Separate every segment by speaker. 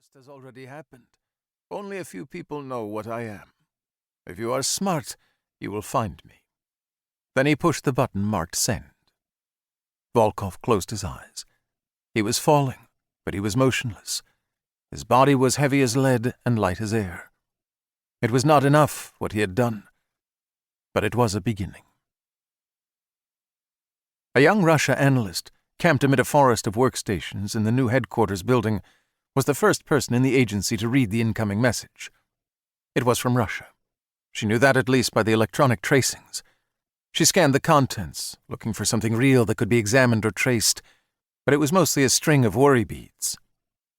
Speaker 1: worst has already happened. Only a few people know what I am. If you are smart, you will find me." Then he pushed the button marked Send. Volkov closed his eyes. He was falling, but he was motionless. His body was heavy as lead and light as air. It was not enough, what he had done, but it was a beginning. A young Russia analyst, camped amid a forest of workstations in the new headquarters building, was the first person in the agency to read the incoming message. It was from Russia. She knew that at least by the electronic tracings. She scanned the contents, looking for something real that could be examined or traced, but it was mostly a string of worry beads.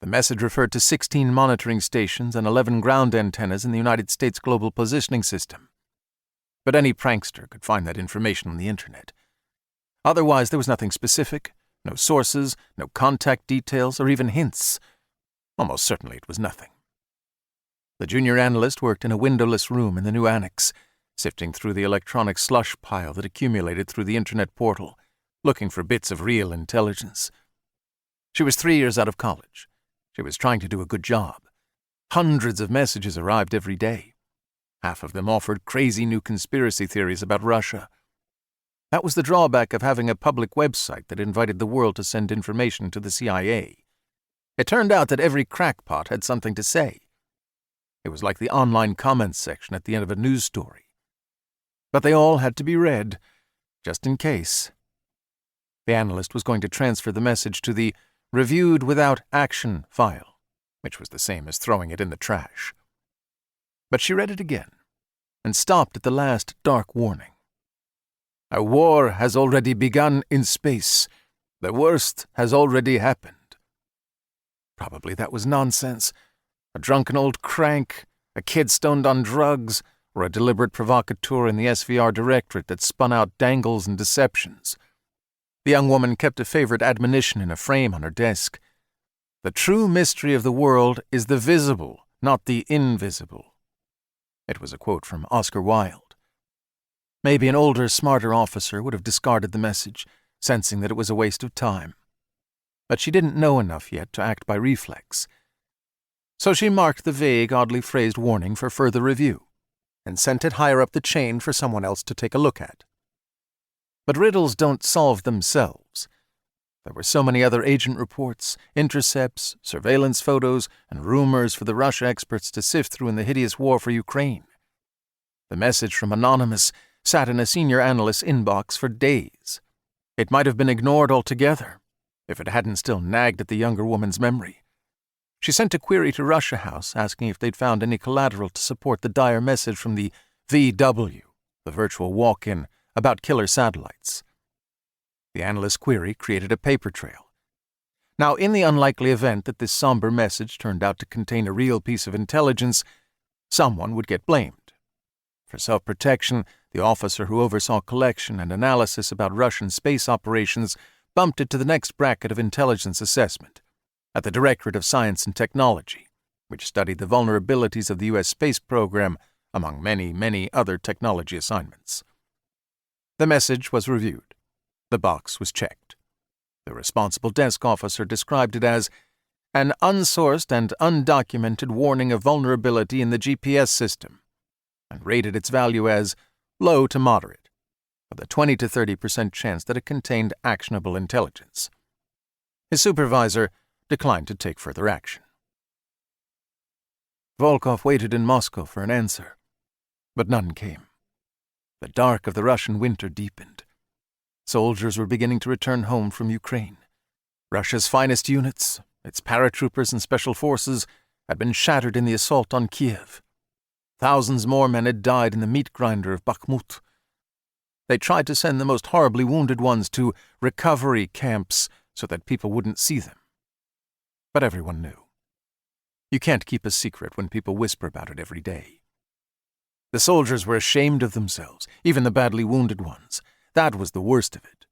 Speaker 1: The message referred to 16 monitoring stations and 11 ground antennas in the United States Global Positioning System. But any prankster could find that information on the internet. Otherwise, there was nothing specific, no sources, no contact details, or even hints. Almost certainly it was nothing. The junior analyst worked in a windowless room in the new annex, sifting through the electronic slush pile that accumulated through the internet portal, looking for bits of real intelligence. She was 3 years out of college. She was trying to do a good job. Hundreds of messages arrived every day. Half of them offered crazy new conspiracy theories about Russia. That was the drawback of having a public website that invited the world to send information to the CIA. It turned out that every crackpot had something to say. It was like the online comments section at the end of a news story. But they all had to be read, just in case. The analyst was going to transfer the message to the Reviewed Without Action file, which was the same as throwing it in the trash. But she read it again, and stopped at the last dark warning. "A war has already begun in space. The worst has already happened." Probably that was nonsense. A drunken old crank, a kid stoned on drugs, or a deliberate provocateur in the SVR directorate that spun out dangles and deceptions. The young woman kept a favorite admonition in a frame on her desk. "The true mystery of the world is the visible, not the invisible." It was a quote from Oscar Wilde. Maybe an older, smarter officer would have discarded the message, sensing that it was a waste of time. But she didn't know enough yet to act by reflex. So she marked the vague, oddly phrased warning for further review, and sent it higher up the chain for someone else to take a look at. But riddles don't solve themselves. There were so many other agent reports, intercepts, surveillance photos, and rumors for the Russia experts to sift through in the hideous war for Ukraine. The message from Anonymous sat in a senior analyst's inbox for days. It might have been ignored altogether, if it hadn't still nagged at the younger woman's memory. She sent a query to Russia House asking if they'd found any collateral to support the dire message from the VW, the virtual walk-in, about killer satellites. The analyst's query created a paper trail. Now, in the unlikely event that this somber message turned out to contain a real piece of intelligence, someone would get blamed. For self-protection, the officer who oversaw collection and analysis about Russian space operations bumped it to the next bracket of intelligence assessment, at the Directorate of Science and Technology, which studied the vulnerabilities of the U.S. space program, among many, many other technology assignments. The message was reviewed. The box was checked. The responsible desk officer described it as an unsourced and undocumented warning of vulnerability in the GPS system, and rated its value as low to moderate, with a 20 to 30% chance that it contained actionable intelligence. His supervisor declined to take further action. Volkov waited in Moscow for an answer, but none came. The dark of the Russian winter deepened. Soldiers were beginning to return home from Ukraine. Russia's finest units, its paratroopers and special forces, had been shattered in the assault on Kiev. Thousands more men had died in the meat grinder of Bakhmut. They tried to send the most horribly wounded ones to recovery camps so that people wouldn't see them. But everyone knew. You can't keep a secret when people whisper about it every day. The soldiers were ashamed of themselves, even the badly wounded ones. That was the worst of it.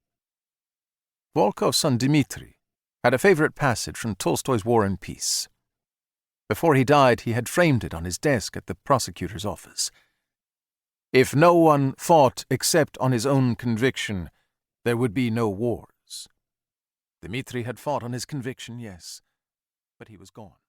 Speaker 1: Volkov's son Dmitri had a favorite passage from Tolstoy's War and Peace. Before he died, he had framed it on his desk at the prosecutor's office. "If no one fought except on his own conviction, there would be no wars." Dmitri had fought on his conviction, yes, but he was gone.